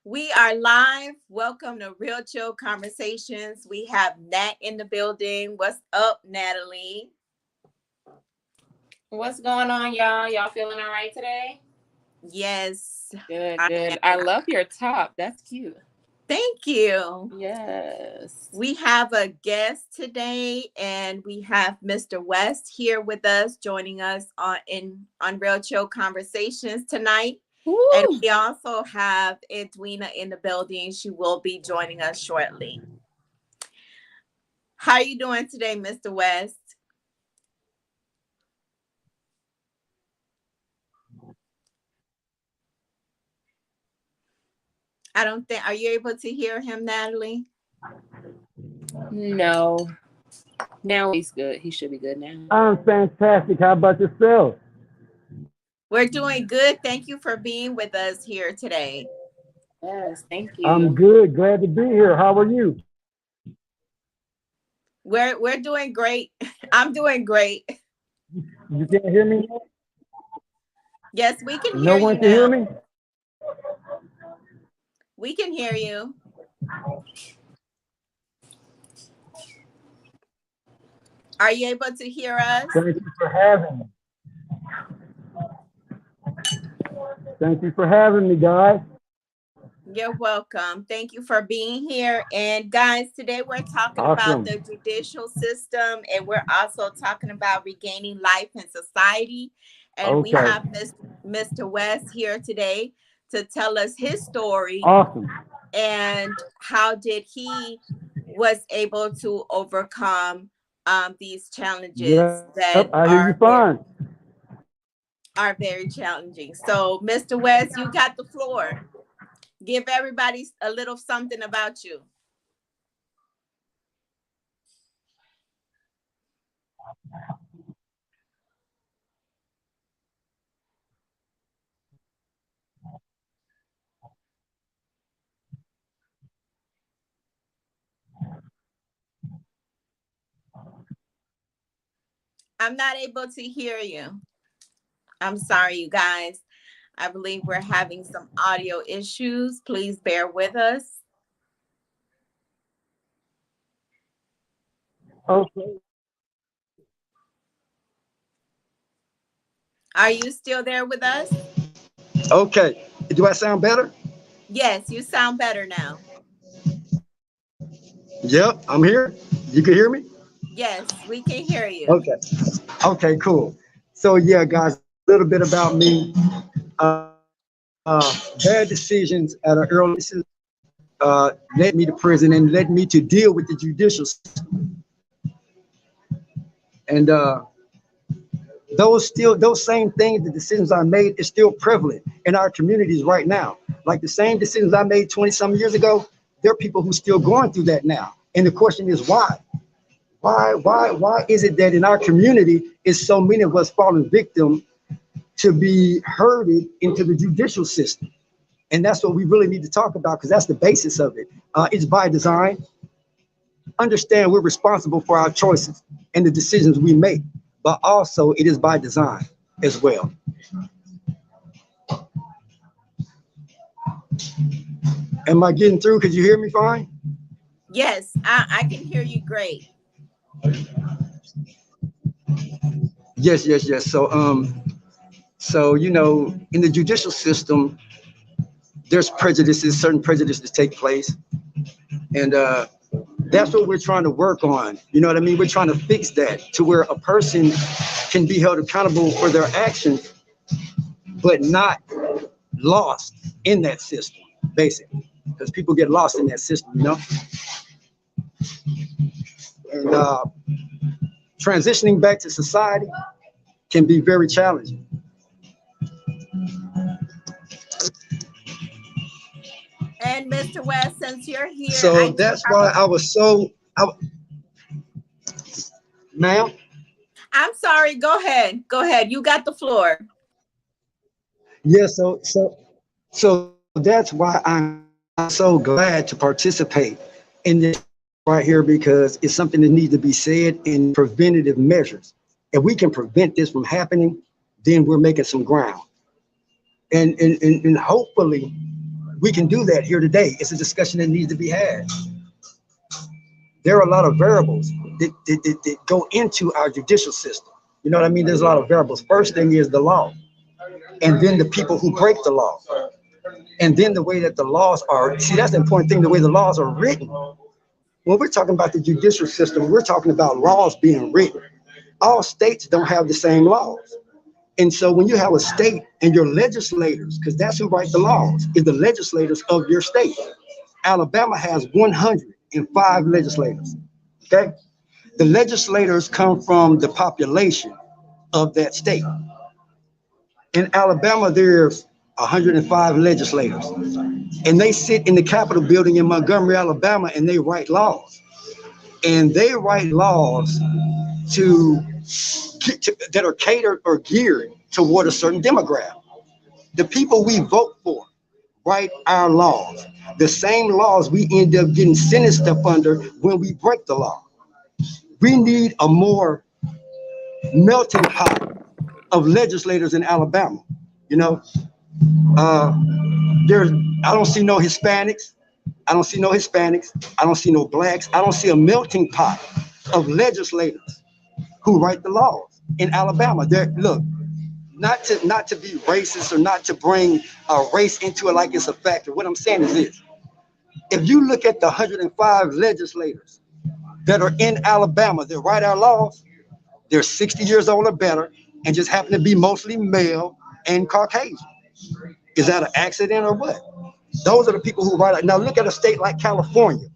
We are live. Welcome to Real Chill Conversations. We have Nat in the building. What's up, Natalie? What's going on, y'all? Y'all feeling all right today? Yes. Good, good. I love your top. That's cute. Thank you. Yes. We have a guest today, and we have Mr. West here with us, joining us on Real Chill Conversations tonight. Woo. And we also have Edwina in the building. She will be joining us shortly. How are you doing today, Mr. West? I don't think, are you able to hear him, Natalie? No. Now he's good. He should be good now. I'm fantastic. How about yourself? We're doing good. Thank you for being with us here today. Yes, thank I'm you. good. Glad to be here. How are you? We're doing great. I'm doing great. You can't hear me? Yes, we can No hear you one can hear now. me? We can hear you. Are you able to hear us? Thank you for having me. Thank you for having me, guys. You're welcome. Thank you for being here. And guys, today we're talking about Awesome. the judicial system, and we're also talking about regaining life in society. And we Okay. have Mr. West here today to tell us his story Awesome. and how did he was able to overcome these challenges Yep, that I hear you are fine. very challenging. So, Mr. West, you got the floor. Give everybody a little something about you. I'm not able to hear you. I'm sorry, you guys. I believe we're having some audio issues. Please bear with us. Okay. Are you still there with us? Okay. Do I sound better? Yes, you sound better now. Yep, I'm here. You can hear me? Yes, we can hear you. Okay. Okay, cool. So yeah, guys, a little bit about me. Bad decisions at an early led me to prison and led me to deal with the judicial system. And those same things, the decisions I made is still prevalent in our communities right now. Like the same decisions I made 20 some years ago, there are people who still going through that now. And the question is why? Why is it that in our community is so many of us falling victim to be herded into the judicial system? And that's what we really need to talk about, because that's the basis of it. It's by design. Understand we're responsible for our choices and the decisions we make, but also it is by design as well. Am I getting through? Could you hear me fine? Yes, I can hear you great. Yes. So in the judicial system, there's prejudices, certain prejudices take place, and that's what we're trying to work on. You know what I mean? We're trying to fix that to where a person can be held accountable for their actions, but not lost in that system, basically, because people get lost in that system, And transitioning back to society can be very challenging. And Mr. West, since you're here, So I do that's have why a. I was ma'am. I'm sorry. Go ahead. Go ahead. You got the floor. Yeah, so that's why I'm so glad to participate in this right here, because it's something that needs to be said in preventative measures. If we can prevent this from happening, then we're making some ground. And hopefully We can do that here today. It's a discussion that needs to be had. There are a lot of variables that go into our judicial system. You know what I mean? There's a lot of variables. First thing is the law, and then the people who break the law, and then the way that the laws are. See, that's the important thing, the way the laws are written. When we're talking about the judicial system, we're talking about laws being written. All states don't have the same laws. And so when you have a state and your legislators, because that's who write the laws, is the legislators of your state. Alabama has 105 legislators. Okay? The legislators come from the population of that state. In Alabama, there's 105 legislators. And they sit in the Capitol building in Montgomery, Alabama, and they write laws. And they write laws that are catered or geared toward a certain demographic. The people we vote for write our laws. The same laws we end up getting sentenced up under when we break the law. We need a more melting pot of legislators in Alabama. You know, I don't see no Hispanics. I don't see no Hispanics. I don't see no blacks. I don't see a melting pot of legislators who write the laws in Alabama. Look, not to be racist or not to bring a race into it like it's a factor. What I'm saying is this: if you look at the 105 legislators that are in Alabama that write our laws, they're 60 years old or better and just happen to be mostly male and Caucasian. Is that an accident or what? Those are the people who write it. Now look at a state like California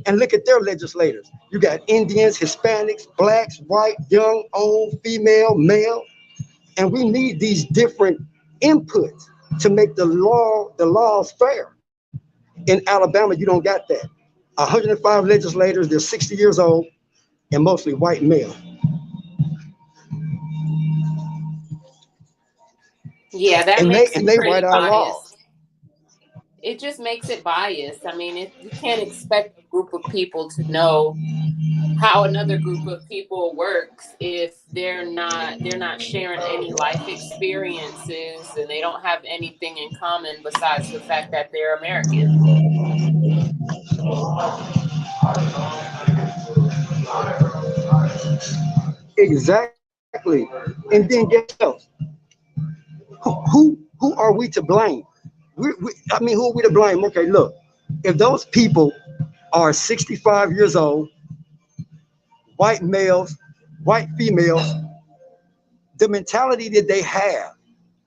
and look at their legislators. You got Indians, Hispanics, blacks, white, young, old, female, male. And we need these different inputs to make the laws fair. In Alabama, you don't got that. 105 legislators, they're 60 years old and mostly white male. Yeah, that And makes it they pretty write our laws. biased. It just makes it biased. I mean, you can't expect a group of people to know how another group of people works if they're not sharing any life experiences and they don't have anything in common besides the fact that they're American. Exactly. And then guess what? Who are we to blame? I mean, who are we to blame? Okay, look, if those people are 65 years old, white males, white females, the mentality that they have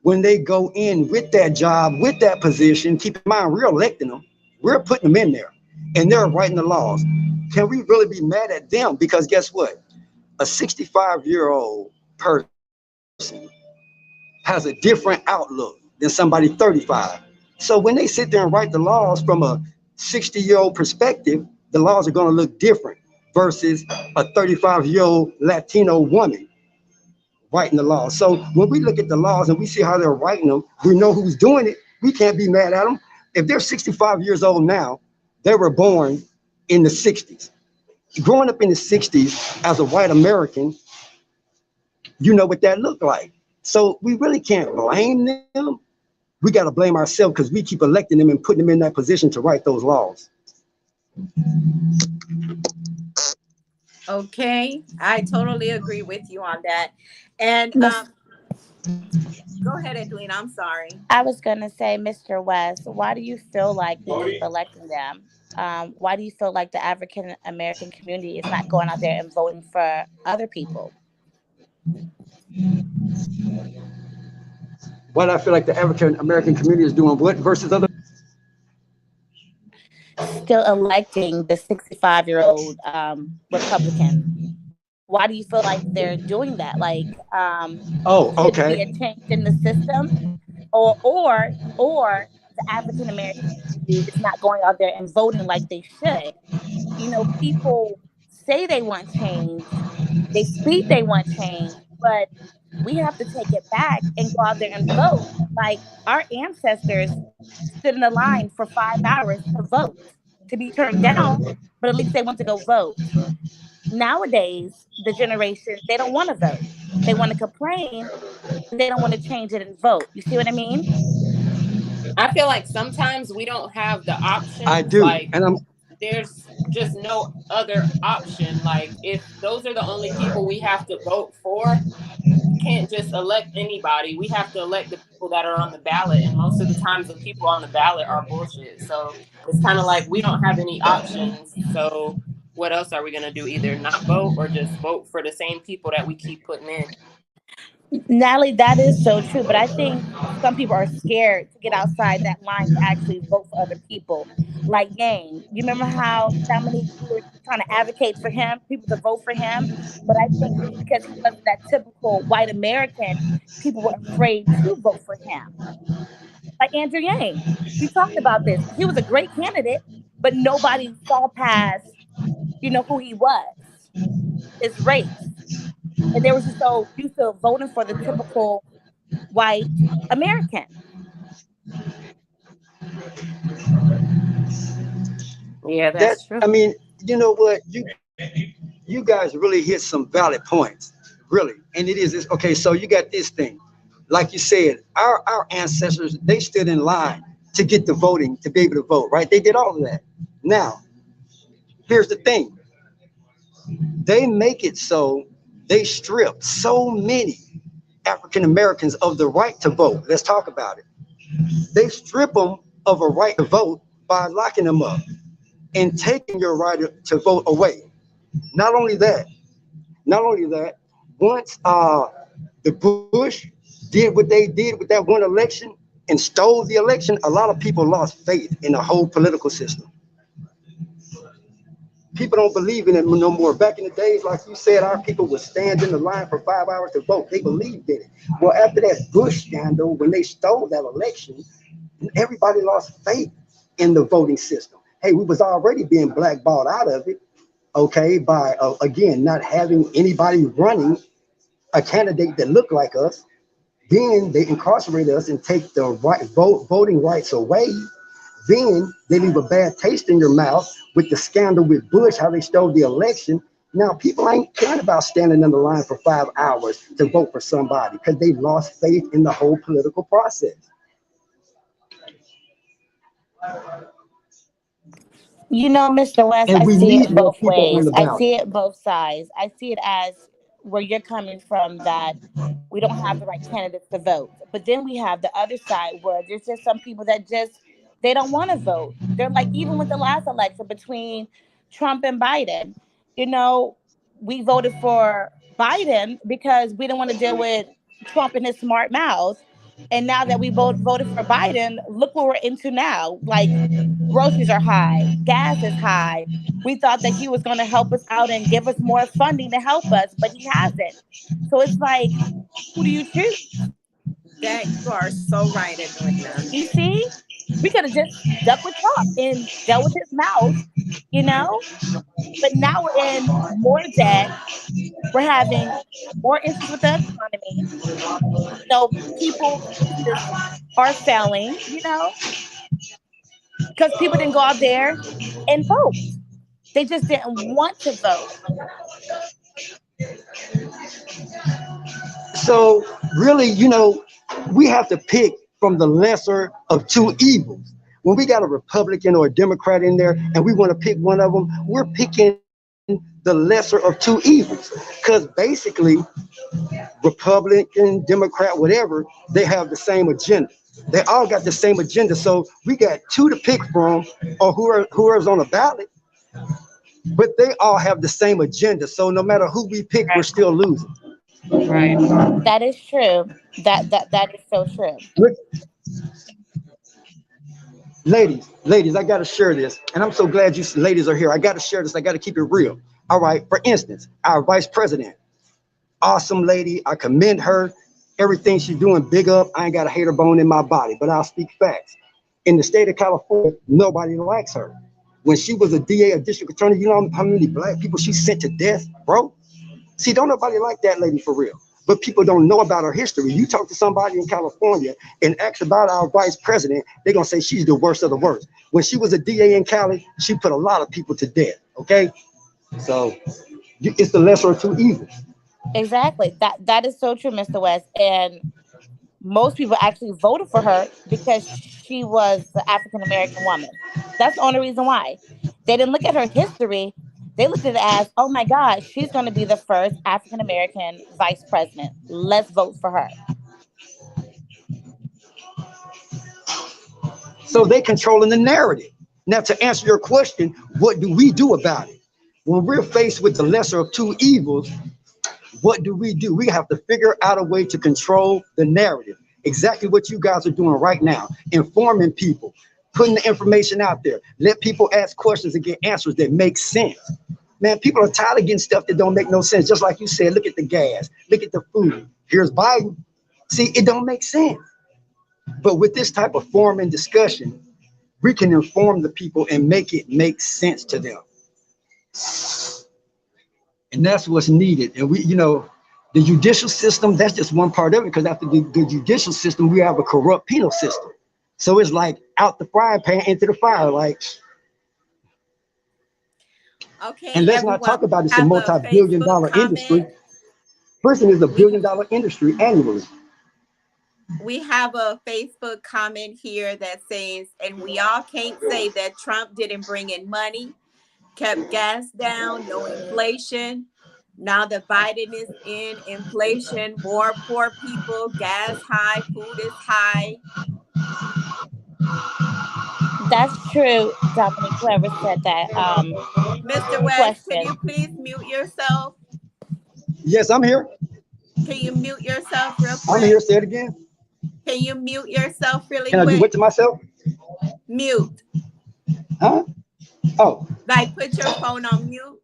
when they go in with that job, with that position, keep in mind, we're electing them, we're putting them in there, and they're writing the laws. Can we really be mad at them? Because guess what? A 65-year-old person has a different outlook than somebody 35. So when they sit there and write the laws from a 60-year-old perspective, the laws are going to look different versus a 35-year-old Latino woman writing the laws. So when we look at the laws and we see how they're writing them, we know who's doing it. We can't be mad at them. If they're 65 years old now, they were born in the 60s. Growing up in the 60s as a white American, you know what that looked like. So we really can't blame them. We got to blame ourselves because we keep electing them and putting them in that position to write those laws. Okay, I totally agree with you on that. And go ahead, Edwina. I'm sorry. I was going to say, Mr. West, why do you feel like we keep electing them? Why do you feel like the African American community is not going out there and voting for other people? What I feel like the African American community is doing what versus other? Still electing the 65-year-old Republican. Why do you feel like they're doing that? Like, Oh, should it be okay. a change in the system, or the African American community is not going out there and voting like they should? You know, people say they want change, they speak they want change, but we have to take it back and go out there and vote. Like our ancestors stood in the line for 5 hours to vote, to be turned down, but at least they want to go vote. Nowadays, the generation, they don't want to vote. They want to complain, but they don't want to change it and vote. You see what I mean? I feel like sometimes we don't have the I options. do, Like and I'm there's just no other option. Like if those are the only people we have to vote for, we can't just elect anybody. We have to elect the people that are on the ballot. And most of the times the people on the ballot are bullshit. So it's kind of like we don't have any options. So what else are we going to do? Either not vote or just vote for the same people that we keep putting in. Natalie, that is so true. But I think some people are scared to get outside that line to actually vote for other people. Like Yang, you remember how Dominique, we were trying to advocate for him, people to vote for him. But I think just because he wasn't that typical white American, people were afraid to vote for him. Like Andrew Yang, we talked about this. He was a great candidate, but nobody saw past, who he was, his race. And they were just so used to voting for the typical white American. Yeah, that. that's true. I mean, you know what? You guys really hit some valid points, really. And it is this. Okay, so you got this thing, like you said, our ancestors, they stood in line to get the voting to be able to vote, right? They did all of that. Now, here's the thing: they make it so they strip so many African Americans of the right to vote. Let's talk about it. They strip them of a right to vote by locking them up and taking your right to vote away. Not only that, not only that, once the Bush did what they did with that one election and stole the election, a lot of people lost faith in the whole political system. People don't believe in it no more. Back in the days, like you said, our people would stand in the line for 5 hours to vote. They believed in it. Well, after that Bush scandal, when they stole that election, everybody lost faith in the voting system. Hey, we was already being blackballed out of it, okay, by again not having anybody running a candidate that looked like us. Then they incarcerate us and take the voting rights away. Then they leave a bad taste in your mouth with the scandal with Bush, how they stole the election. Now people ain't caring about standing in the line for 5 hours to vote for somebody because they lost faith in the whole political process. Mr. West, And I we see it need more both people on ways. the I ballot. see it both sides. I see it as where you're coming from, that we don't have the right candidates to vote. But then we have the other side where there's just some people that just they don't want to vote. They're like, even with the last election between Trump and Biden, you know, we voted for Biden because we didn't want to deal with Trump and his smart mouth. And now that we voted for Biden, look what we're into now. Like, groceries are high, gas is high. We thought that he was going to help us out and give us more funding to help us, but he hasn't. So it's like, who do you choose? That you are so right, Edwina. You see, we could have just stuck with Trump and dealt with his mouth, you know. But now we're in more debt. We're having more issues with the economy. People's businesses are failing, because people didn't go out there and vote. They just didn't want to vote. So really, we have to pick from the lesser of two evils. When we got a Republican or a Democrat in there and we want to pick one of them, we're picking the lesser of two evils. Because basically, Republican, Democrat, whatever, they have the same agenda. They all got the same agenda. So we got two to pick from, or whoever's on the ballot, but they all have the same agenda. So no matter who we pick, we're Right. still losing. Right. That is true. That is so true. Look, ladies, I gotta share this, and I'm so glad you ladies are here. I gotta share this. I gotta keep it real. All right. For instance, our vice president, awesome lady. I commend her. Everything she's doing, big up. I ain't got a hater bone in my body, but I'll speak facts. In the state of California, nobody likes her. When she was a DA, a district attorney, you know how many black people she sent to death, bro? See, don't nobody like that lady for real. But people don't know about her history. You talk to somebody in California and ask about our vice president, they're gonna say she's the worst of the worst. When she was a DA in Cali, she put a lot of people to death. Okay, so it's the lesser of two evils. Exactly. That is so true, Mr. West. And most people actually voted for her because she was the African American woman. That's the only reason why. They didn't look at her history. They looked at it as, oh my God, she's going to be the first African American vice president. Let's vote for her. So they controlling the narrative. Now, to answer your question, what do we do about it? When we're faced with the lesser of two evils, what do? We have to figure out a way to control the narrative. Exactly what you guys are doing right now, informing people, putting the information out there. Let people ask questions and get answers that make sense. Man, people are tired of getting stuff that don't make no sense. Just like you said, look at the gas, look at the food. Here's Biden. See, it don't make sense. But with this type of forum and discussion, we can inform the people and make it make sense to them. And that's what's needed. And the judicial system, that's just one part of it, because after the judicial system, we have a corrupt penal system. So it's like out the frying pan into the fire. Like, Okay, and let's everyone, not talk about it's a have a multi-billion Facebook dollar industry. comment. Prison is a We billion-dollar industry annually. we have a Facebook comment here that says, and we all can't say that Trump didn't bring in money, kept gas down, no inflation. Now that Biden is in, inflation, more poor people, gas high, food is high. That's true, Dominique, whoever said that Mr. West, could you question. please mute yourself? Yes, I'm here. Can you mute yourself real I'm here. quick? Say it again. Can you mute yourself really Can I do what quick? to myself? Mute. Huh? Oh, Like put your phone on mute.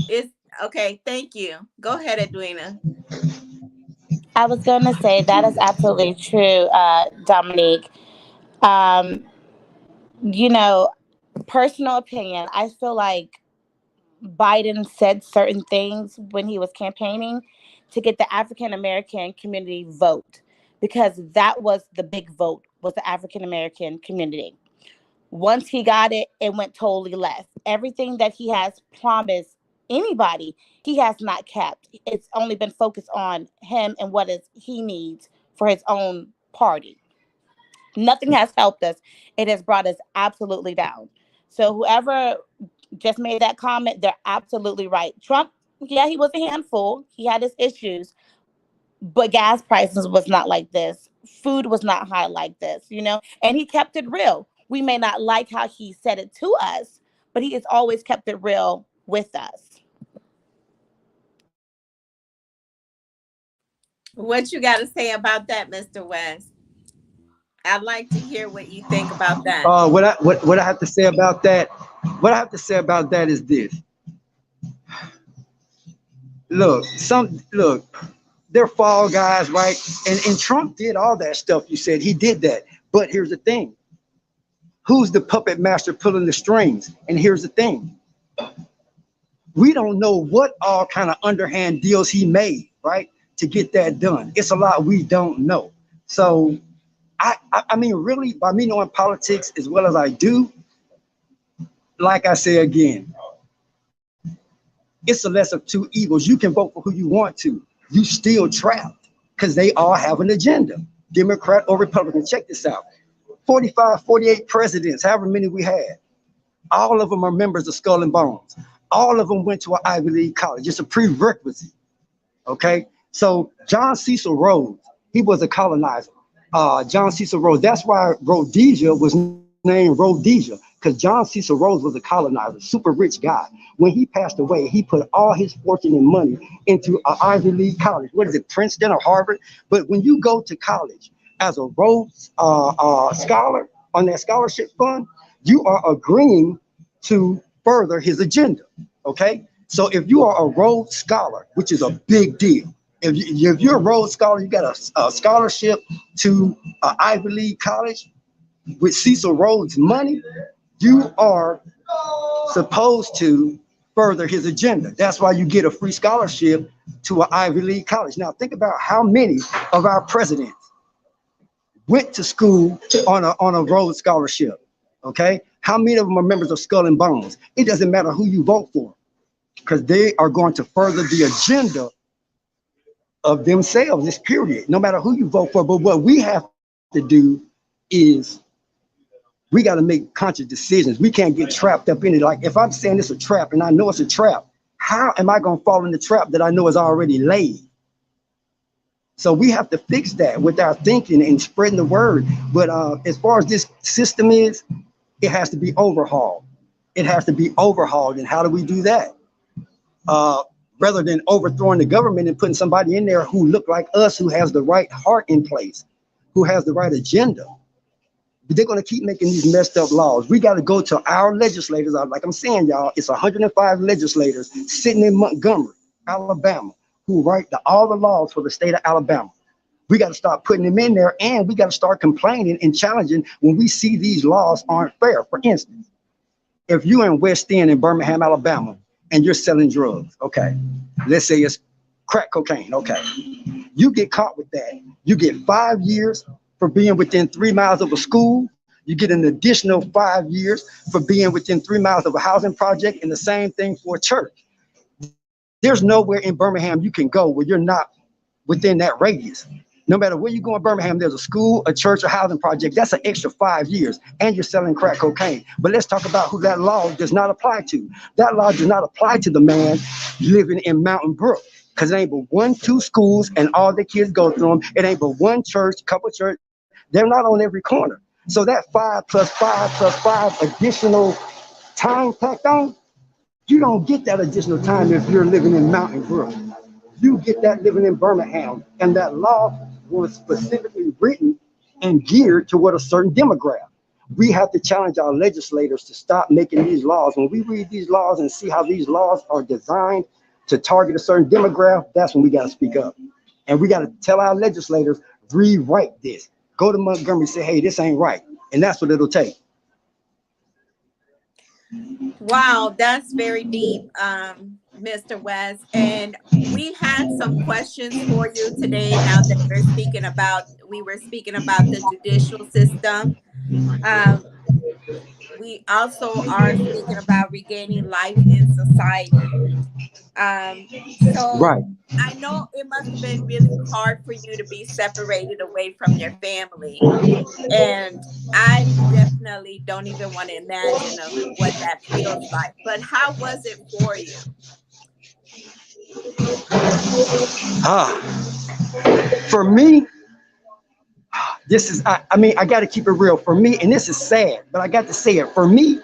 It's okay. Thank you. Go ahead, Edwina. I was going to say that is absolutely true, Dominique. Um, you know, personal opinion, I feel like Biden said certain things when he was campaigning to get the African American community vote, because that was the big vote, was the African American community. Once he got it, it went totally left. Everything that he has promised anybody, he has not kept. It's only been focused on him and what is he needs for his own party. Nothing has helped us. It has brought us absolutely down. So whoever just made that comment, they're absolutely right. Trump, yeah, he was a handful. He had his issues, but gas prices was not like this. Food was not high like this. And he kept it real. We may not like how he said it to us, but he has always kept it real with us. What you got to say about that, Mr. West? I'd like to hear what you think about that. what I have to say about that? What I have to say about that is this. Look, they're fall guys, right? And Trump did all that stuff. You said he did that. But here's the thing. Who's the puppet master pulling the strings? And here's the thing. We don't know what all kind of underhand deals he made, right, to get that done. It's a lot we don't know. So I mean, really, by me knowing politics as well as I do, like I say again, it's a lesser of two evils. You can vote for who you want to. You still trapped because they all have an agenda, Democrat or Republican. Check this out. 45, 48 presidents, however many we had, all of them are members of Skull and Bones. All of them went to an Ivy League college. It's a prerequisite. Okay. So John Cecil Rhodes, he was a colonizer. John Cecil Rhodes, that's why Rhodesia was named Rhodesia, because John Cecil Rhodes was a colonizer, super rich guy. When he passed away, he put all his fortune and money into an Ivy League college. What is it, Princeton or Harvard? But when you go to college as a Rhodes scholar on that scholarship fund, you are agreeing to further his agenda. Okay. So if you are a Rhodes scholar, which is a big deal, if you're a Rhodes scholar, you got a scholarship to an Ivy League college with Cecil Rhodes' money, you are supposed to further his agenda. That's why you get a free scholarship to an Ivy League college. Now think about how many of our presidents went to school on a Rhodes scholarship. Okay, how many of them are members of Skull and Bones? It doesn't matter who you vote for. because they are going to further the agenda of themselves. This period, no matter who you vote for. But what we have to do is we got to make conscious decisions. We can't get trapped up in it. Like if I'm saying it's a trap and I know it's a trap, how am I going to fall in the trap that I know is already laid? So we have to fix that with our thinking and spreading the word. But as far as this system is, it has to be overhauled. It has to be overhauled. And how do we do that? Uh, Rather than overthrowing the government and putting somebody in there who look like us, who has the right heart in place, who has the right agenda. But they're going to keep making these messed up laws. We got to go to our legislators. Like I'm saying, y'all, it's 105 legislators sitting in Montgomery, Alabama, who write all the laws for the state of Alabama. We got to start putting them in there, and we got to start complaining and challenging when we see these laws aren't fair. For instance, if you're in West End in Birmingham, Alabama, and you're selling drugs, okay, let's say it's crack cocaine, okay, you get caught with that, you get 5 years for being within 3 miles of a school. You get an additional 5 years for being within 3 miles of a housing project, and the same thing for a church. There's nowhere in Birmingham you can go where you're not within that radius. No matter where you go in Birmingham, there's a school, a church, a housing project. That's an extra 5 years, and you're selling crack cocaine. But let's talk about who that law does not apply to. That law does not apply to the man living in Mountain Brook, because it ain't but 1, 2 schools, and all the kids go through them. It ain't but one church, couple church. They're not on every corner. So that 5 plus 5 plus 5 additional time packed on, you don't get that additional time if you're living in Mountain Brook. You get that living in Birmingham, and that law was specifically written and geared toward a certain demographic. We have to challenge our legislators to stop making these laws. When we read these laws and see how these laws are designed to target a certain demographic, that's when we got to speak up. And we got to tell our legislators, rewrite this. Go to Montgomery and say, hey, this ain't right. And that's what it'll take. Wow, that's very deep, Mr. West. And we had some questions for you today. Now that we were speaking about the judicial system. Um, we also are speaking about regaining life in society. So Right. I know it must have been really hard for you to be separated away from your family. And I definitely don't even want to imagine of what that feels like. But how was it for you? Ah, for me, this is, I mean, I got to keep it real for me. And this is sad, but I got to say it. For me,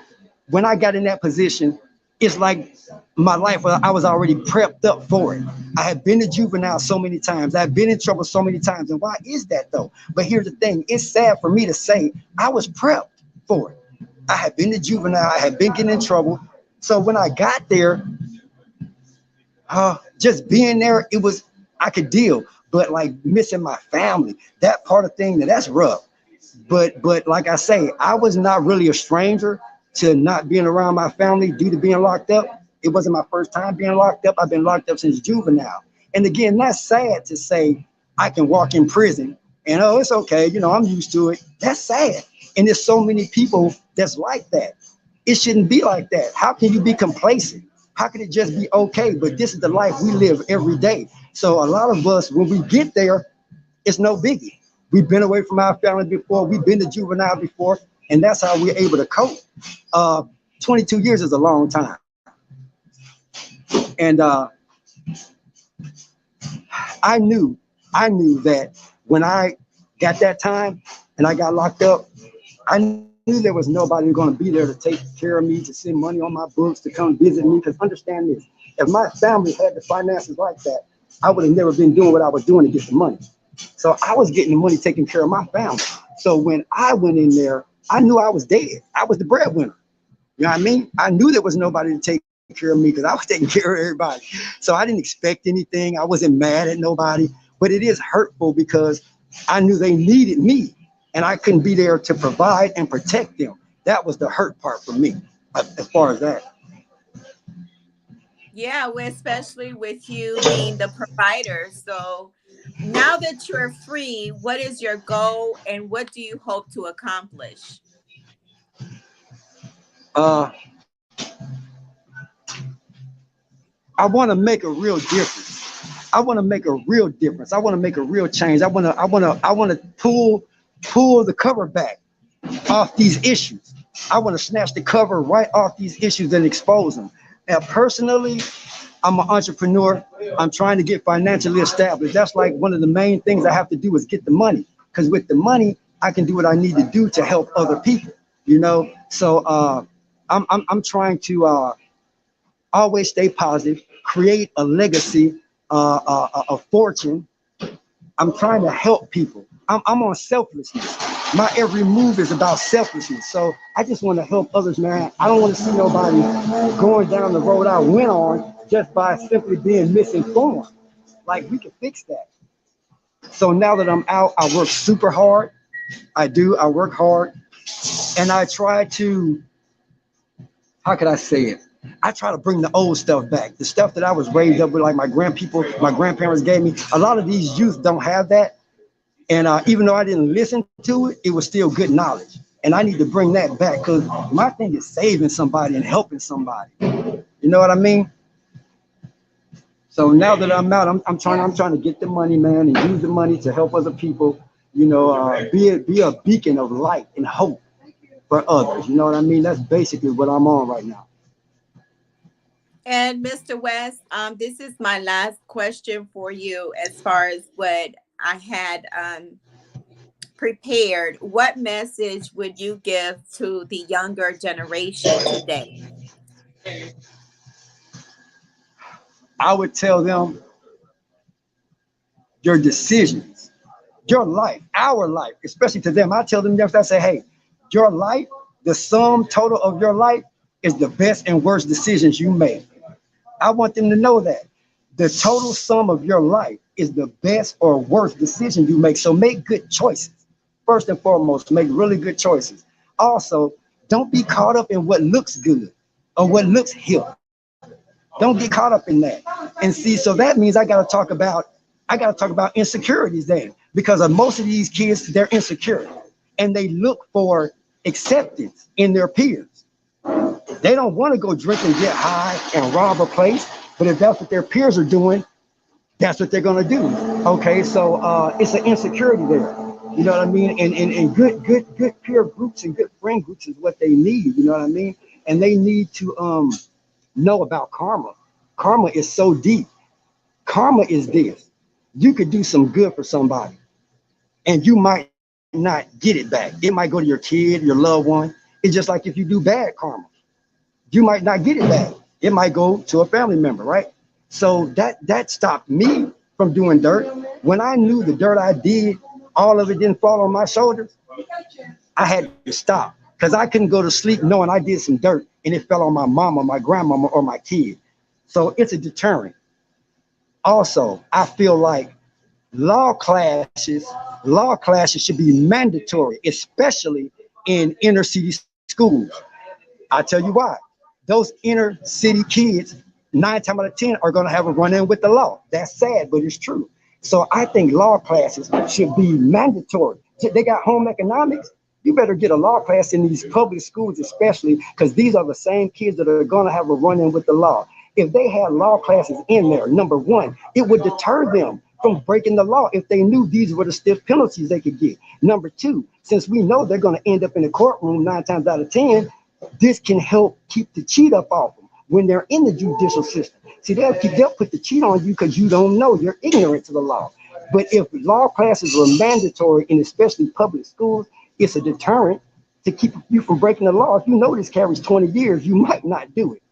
when I got in that position, it's like my life, I was already prepped up for it. I had been to juvenile so many times. I've been in trouble so many times. And why is that though? But here's the thing. It's sad for me to say I was prepped for it. I had been to juvenile. I had been getting in trouble. So when I got there, just being there, it was, I could deal. But like missing my family, that part of thing, that's rough. But like I say, I was not really a stranger to not being around my family due to being locked up. It wasn't my first time being locked up. I've been locked up since juvenile. And again, that's sad to say I can walk in prison and oh, it's okay, I'm used to it. That's sad. And there's so many people that's like that. It shouldn't be like that. How can you be complacent? How can it just be okay? But this is the life we live every day. So a lot of us, when we get there, it's no biggie. We've been away from our family before. We've been to juvenile before. And that's how we're able to cope. 22 years is a long time. And I knew that when I got that time and I got locked up, I knew there was nobody going to be there to take care of me, to send money on my books, to come visit me. Because understand this, if my family had the finances like that, I would have never been doing what I was doing to get the money. So I was getting the money taking care of my family. So when I went in there, I knew I was dead. I was the breadwinner. You know what I mean? I knew there was nobody to take care of me because I was taking care of everybody. So I didn't expect anything. I wasn't mad at nobody. But it is hurtful because I knew they needed me and I couldn't be there to provide and protect them. That was the hurt part for me as far as that. Yeah, well, especially with you being the provider. So now that you're free, what is your goal and what do you hope to accomplish? Uh, I want to make a real difference. I want to make a real difference. I want to make a real change. I want to pull the cover back off these issues. I want to snatch the cover right off these issues and expose them. And personally, I'm an entrepreneur. I'm trying to get financially established. That's like one of the main things I have to do is get the money. Because with the money, I can do what I need to do to help other people. You know, so I'm trying to always stay positive, create a legacy, a fortune. I'm trying to help people. I'm on selflessness. My every move is about selflessness. So I just want to help others, man. I don't want to see nobody going down the road I went on just by simply being misinformed. Like, we can fix that. So now that I'm out, I work super hard. I work hard. And I try to, how could I say it? I try to bring the old stuff back, the stuff that I was raised up with, like my grandparents gave me. A lot of these youth don't have that. And even though I didn't listen to it, it was still good knowledge. And I need to bring that back because my thing is saving somebody and helping somebody. You know what I mean? So now that I'm out, I'm trying to get the money, man, and use the money to help other people. You know, be a beacon of light and hope for others. You know what I mean? That's basically what I'm on right now. And Mr. West, this is my last question for you as far as what I had prepared. What message would you give to the younger generation today? I would tell them your decisions, your life, our life, especially to them. I tell them, I say, hey, your life, the sum total of your life is the best and worst decisions you make. I want them to know that the total sum of your life is the best or worst decision you make. So make good choices. First and foremost, make really good choices. Also, don't be caught up in what looks good or what looks hip. Don't get caught up in that. And see, so that means I gotta talk about insecurities then, because of most of these kids, they're insecure and they look for acceptance in their peers. They don't want to go drink and get high and rob a place, but if that's what their peers are doing, that's what they're gonna do. Okay, so it's an insecurity there. You know what I mean? And good peer groups and good friend groups is what they need. You know what I mean? And they need to know about karma. Karma is so deep. Karma is this: you could do some good for somebody, and you might not get it back. It might go to your kid, your loved one. It's just like if you do bad karma, you might not get it back. It might go to a family member, right? So that stopped me from doing dirt. When I knew the dirt I did, all of it didn't fall on my shoulders, I had to stop because I couldn't go to sleep knowing I did some dirt and it fell on my mama, my grandmama, or my kid. So it's a deterrent. Also, I feel like law classes should be mandatory, especially in inner city schools. I'll tell you why. Those inner city kids, 9 times out of 10, are going to have a run-in with the law. That's sad, but it's true. So I think law classes should be mandatory. They got home economics. You better get a law class in these public schools, especially because these are the same kids that are going to have a run-in with the law. If they had law classes in there, number one, it would deter them from breaking the law if they knew these were the stiff penalties they could get. Number two, since we know they're going to end up in the courtroom 9 times out of 10, this can help keep the cheat up off them when they're in the judicial system. See, they'll put the cheat on you because you don't know, you're ignorant to the law. But if law classes were mandatory in especially public schools, it's a deterrent to keep you from breaking the law. If you know this carries 20 years, you might not do it.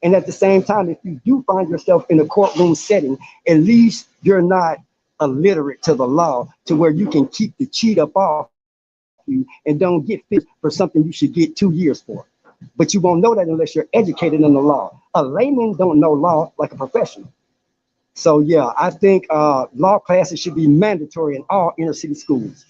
And at the same time, if you do find yourself in a courtroom setting, at least you're not illiterate to the law to where you can keep the cheat up off you and don't get fit for something you should get 2 years for. But you won't know that unless you're educated in the law. A layman don't know law like a professional. So yeah, I think law classes should be mandatory in all inner city schools.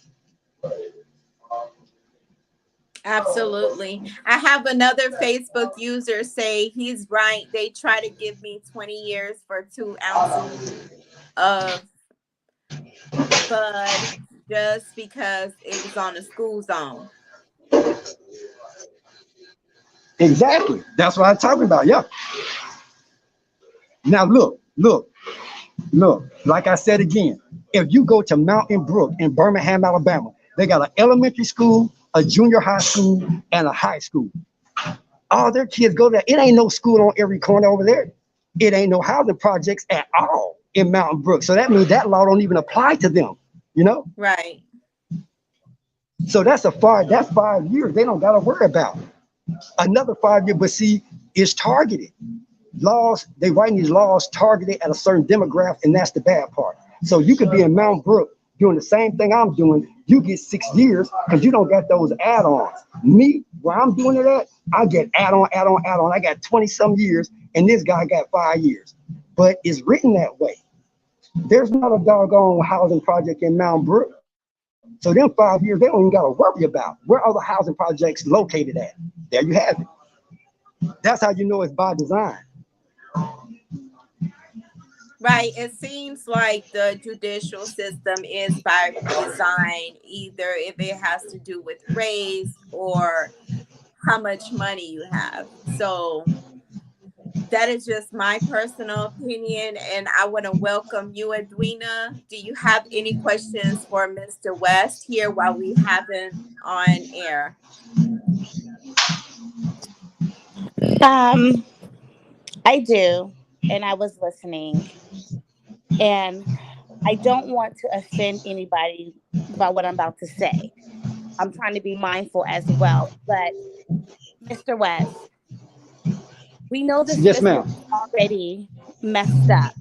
Absolutely. I have another Facebook user say he's right. They try to give me 20 years for 2 ounces of bud just because it was on a school zone. Exactly. That's what I'm talking about. Yeah. Now look. Like I said again, if you go to Mountain Brook in Birmingham, Alabama, they got an elementary school, a junior high school, and a high school. All their kids go there. It ain't no school on every corner over there. It ain't no housing projects at all in Mountain Brook. So that means that law don't even apply to them, you know? Right. So that's 5 years they don't gotta worry about. Another 5 year, but see, it's targeted. Laws, they writing these laws targeted at a certain demographic, and that's the bad part. So you could be in Mountain Brook doing the same thing I'm doing, you get 6 years because you don't got those add-ons. Me, where I'm doing it at, I get add-on. I got 20-some years, and this guy got 5 years. But it's written that way. There's not a doggone housing project in Mountain Brook. So them 5 years, they don't even got to worry about where are the housing projects located at. There you have it. That's how you know it's by design. Right. It seems like the judicial system is by design, either if it has to do with race or how much money you have. So that is just my personal opinion, and I want to welcome you, Edwina. Do you have any questions for Mr. West here while we have him on air? I do, and I was listening, and I don't want to offend anybody by what I'm about to say. I'm trying to be mindful as well. But Mr. West, we know the Yes, system ma'am. is already messed up.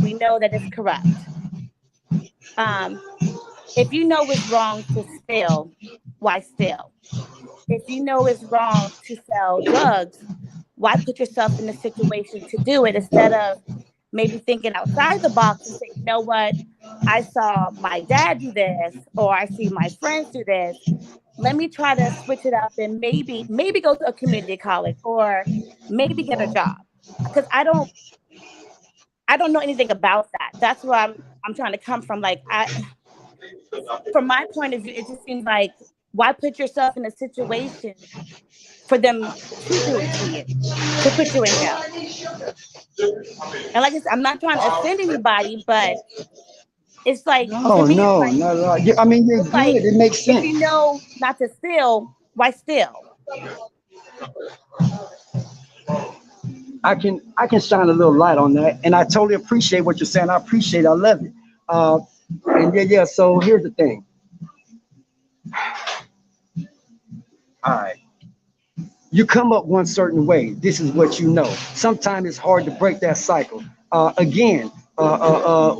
We know that it's corrupt. If you know it's wrong to steal, why steal? If you know it's wrong to sell drugs, why put yourself in the situation to do it instead of maybe thinking outside the box and say, you know what, I saw my dad do this, or I see my friends do this. Let me try to switch it up and maybe go to a community college or maybe get a job. Because I don't know anything about that. That's where I'm trying to come from. Like from my point of view, it just seems like why put yourself in a situation for them to do it to you, to put you in jail. And like I said, I'm not trying to offend anybody, but it's like, Oh to me, it's no, like, no. I mean, you're it's like, good. It makes if sense. you know not to steal, why steal? I can shine a little light on that, and I totally appreciate what you're saying. I appreciate it. I love it. And yeah. So here's the thing. All right. You come up one certain way. This is what you know. Sometimes it's hard to break that cycle.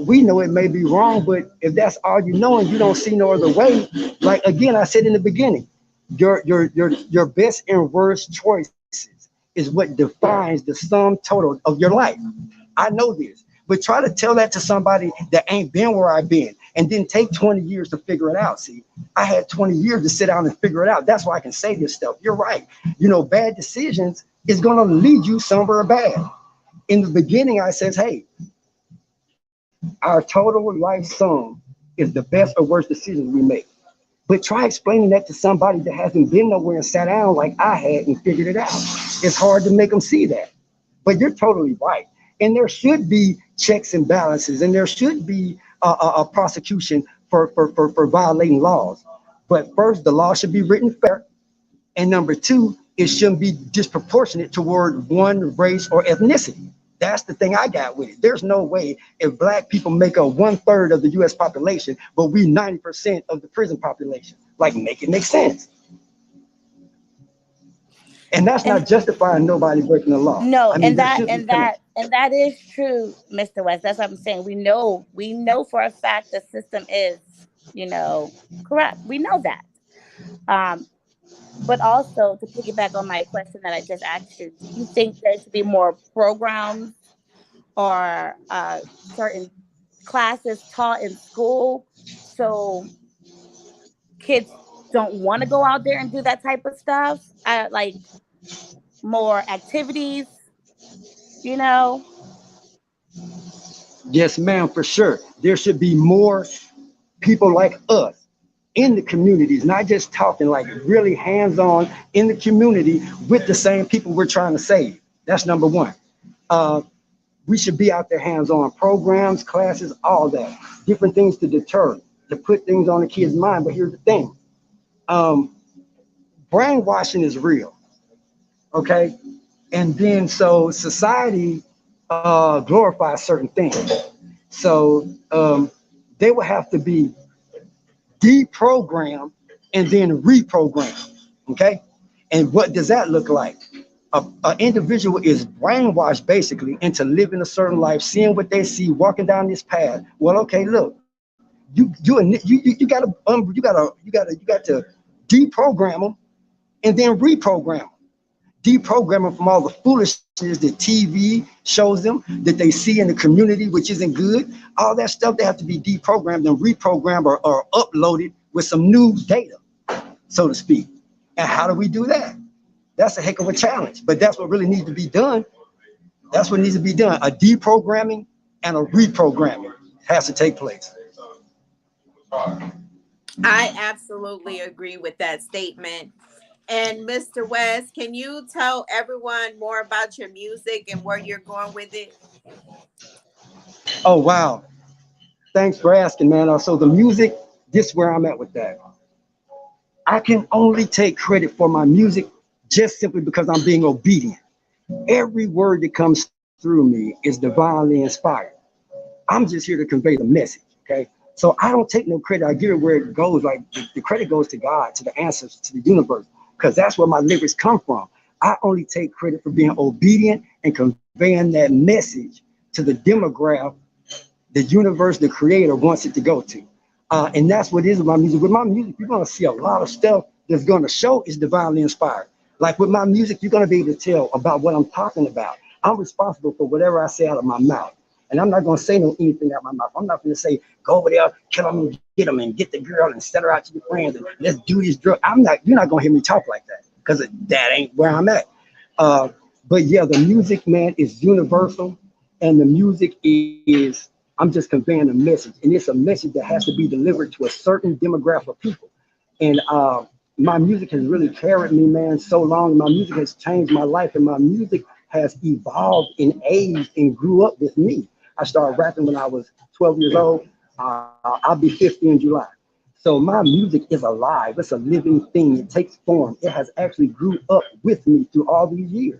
We know it may be wrong, but if that's all you know and you don't see no other way, like again, I said in the beginning, your best and worst choices is what defines the sum total of your life. I know this, but try to tell that to somebody that ain't been where I've been and didn't take 20 years to figure it out. See, I had 20 years to sit down and figure it out. That's why I can say this stuff. You're right. You know, bad decisions is going to lead you somewhere bad. In the beginning, I says, hey, our total life sum is the best or worst decisions we make. But try explaining that to somebody that hasn't been nowhere and sat down like I had and figured it out. It's hard to make them see that. But you're totally right. And there should be checks and balances, and there should be a prosecution for violating laws. But first, the law should be written fair. And number two, it shouldn't be disproportionate toward one race or ethnicity. That's the thing I got with it. There's no way if black people make up 1/3 of the US population, but we 90% of the prison population. Like, make it make sense. And that's not justifying nobody breaking the law. No, I mean, and that is true, Mr. West. That's what I'm saying. We know for a fact the system is, correct. We know that. But also to piggyback on my question that I just asked you, do you think there should be more programs or certain classes taught in school so kids don't want to go out there and do that type of stuff? Like more activities, Yes, ma'am, for sure. There should be more people like us in the communities, not just talking, like really hands-on in the community with the same people we're trying to save. That's number one. We should be out there hands-on programs, classes, all that. Different things to deter, to put things on the kid's mind. But here's the thing. Brainwashing is real, okay? And then so society glorifies certain things. So they will have to be deprogrammed and then reprogrammed, okay? And what does that look like? An individual is brainwashed basically into living a certain life, seeing what they see, walking down this path. Well, okay, look, you got to deprogram them and then reprogram them. Deprogram them from all the foolishness that TV shows them, that they see in the community, which isn't good. All that stuff, they have to be deprogrammed and reprogrammed or uploaded with some new data, so to speak. And how do we do that? That's a heck of a challenge, but that's what really needs to be done. That's what needs to be done. A deprogramming and a reprogramming has to take place. I absolutely agree with that statement. And Mr. West, can you tell everyone more about your music and where you're going with it? Oh, wow. Thanks for asking, man. So the music, this is where I'm at with that. I can only take credit for my music just simply because I'm being obedient. Every word that comes through me is divinely inspired. I'm just here to convey the message, okay? So I don't take no credit. I give it where it goes. Like the credit goes to God, to the answers, to the universe, because that's where my lyrics come from. I only take credit for being obedient and conveying that message to the demographic the universe, the creator wants it to go to. And that's what it is with my music. With my music, you're going to see a lot of stuff that's going to show is divinely inspired. Like with my music, you're going to be able to tell about what I'm talking about. I'm responsible for whatever I say out of my mouth. And I'm not going to say anything out of my mouth. I'm not going to say, go over there, kill them and get the girl and send her out to your friends and let's do this drug. You're not going to hear me talk like that because that ain't where I'm at. But yeah, the music, man, is universal. And the music is, I'm just conveying a message. And it's a message that has to be delivered to a certain demographic of people. And my music has really carried me, man, so long. My music has changed my life, and my music has evolved and aged and grew up with me. I started rapping when I was 12 years old. I'll be 50 in July. So my music is alive. It's a living thing. It takes form. It has actually grew up with me through all these years.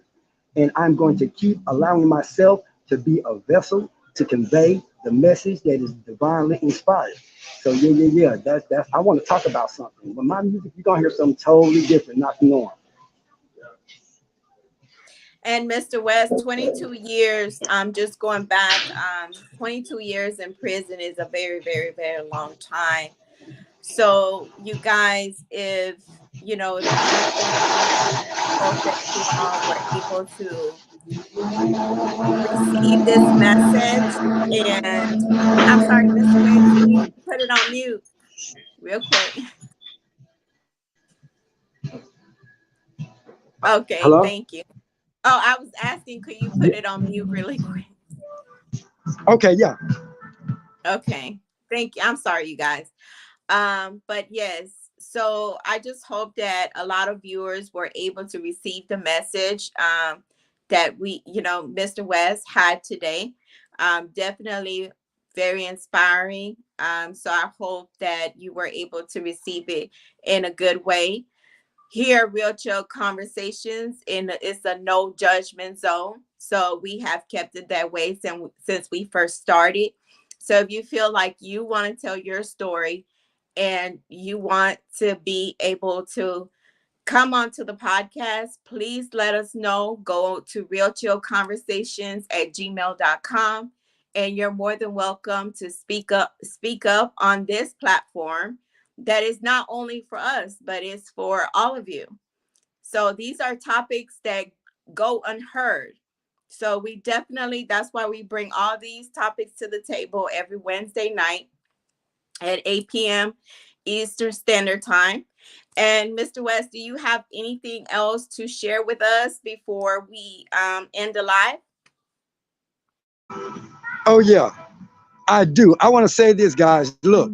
And I'm going to keep allowing myself to be a vessel to convey the message that is divinely inspired. So yeah. That's I want to talk about something. But my music, you're gonna hear something totally different, not the norm. And Mr. West, 22 years, just going back, 22 years in prison is a very, very, very long time. So you guys, if you know, if hope that you all were able to receive this message. And I'm sorry, Mr. West, can you put it on mute real quick? Okay, Hello? thank you. Oh, I was asking, could you put it on mute really quick? Okay, yeah. Okay, thank you. I'm sorry, you guys. But yes, so I just hope that a lot of viewers were able to receive the message that we, Mr. West had today. Definitely very inspiring. So I hope that you were able to receive it in a good way. Here, Real Chill Conversations, it's a no judgment zone. So we have kept it that way since we first started. So if you feel like you want to tell your story and you want to be able to come onto the podcast, please let us know. Go to realchillconversations@gmail.com. And you're more than welcome to speak up on this platform that is not only for us, but it's for all of you. So these are topics that go unheard. So that's why we bring all these topics to the table every Wednesday night at 8 p.m. Eastern Standard Time. And Mr. West, do you have anything else to share with us before we end the live? Oh yeah, I do. I want to say this, guys. Look,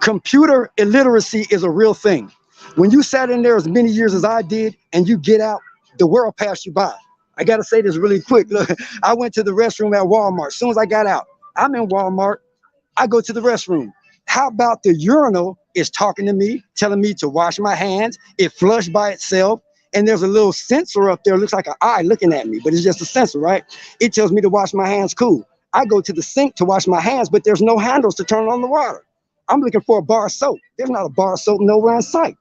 computer illiteracy is a real thing. When you sat in there as many years as I did and you get out, the world passed you by. I got to say this really quick. Look, I went to the restroom at Walmart. As soon as I got out, I'm in Walmart. I go to the restroom. How about the urinal is talking to me, telling me to wash my hands? It flushed by itself. And there's a little sensor up there, looks like an eye looking at me, but it's just a sensor, right? It tells me to wash my hands, cool. I go to the sink to wash my hands, but there's no handles to turn on the water. I'm looking for a bar of soap. There's not a bar of soap nowhere in sight,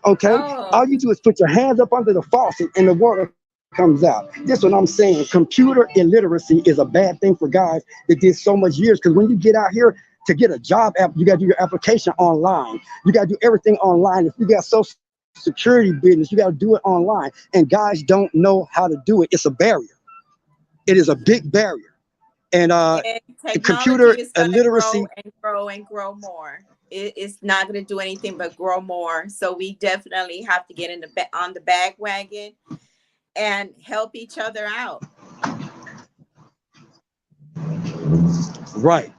okay? All Oh, you do is put your hands up under the faucet and the water comes out. This is what I'm saying. Computer illiteracy is a bad thing for guys that did so much years, because when you get out here to get a job app, you got to do your application online. You got to do everything online. If you got social security business, you got to do it online, and guys don't know how to do it. It's a barrier. It is a big barrier. And and technology computer is going to grow illiteracy, and grow and grow more. It's not going to do anything but grow more. So we definitely have to get in on the bandwagon and help each other out. right?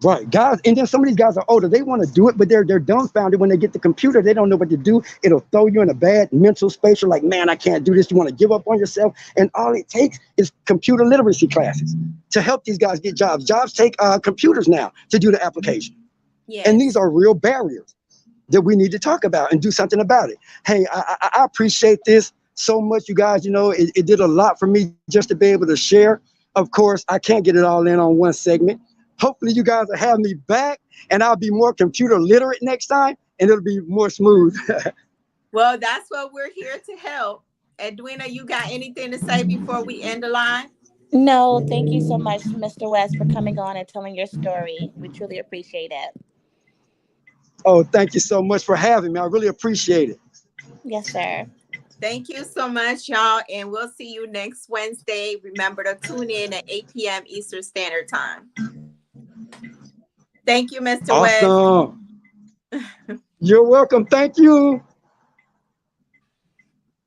Right, guys, and then some of these guys are older. They want to do it, but they're dumbfounded when they get the computer. They don't know what to do. It'll throw you in a bad mental space. You're like, man, I can't do this. You want to give up on yourself, and all it takes is computer literacy classes to help these guys get jobs. Jobs take computers now to do the application, Yes. and these are real barriers that we need to talk about and do something about it. Hey, I appreciate this so much, you guys. You know, it did a lot for me just to be able to share. Of course, I can't get it all in on one segment. Hopefully you guys will have me back, and I'll be more computer literate next time, and it'll be more smooth. Well, that's what we're here to help. Edwina, you got anything to say before we end the line? No, thank you so much, Mr. West, for coming on and telling your story. We truly appreciate it. Oh, thank you so much for having me. I really appreciate it. Yes, sir. Thank you so much, y'all, and we'll see you next Wednesday. Remember to tune in at 8 p.m. Eastern Standard Time. Thank you, Mr. West. Awesome. You're welcome. Thank you.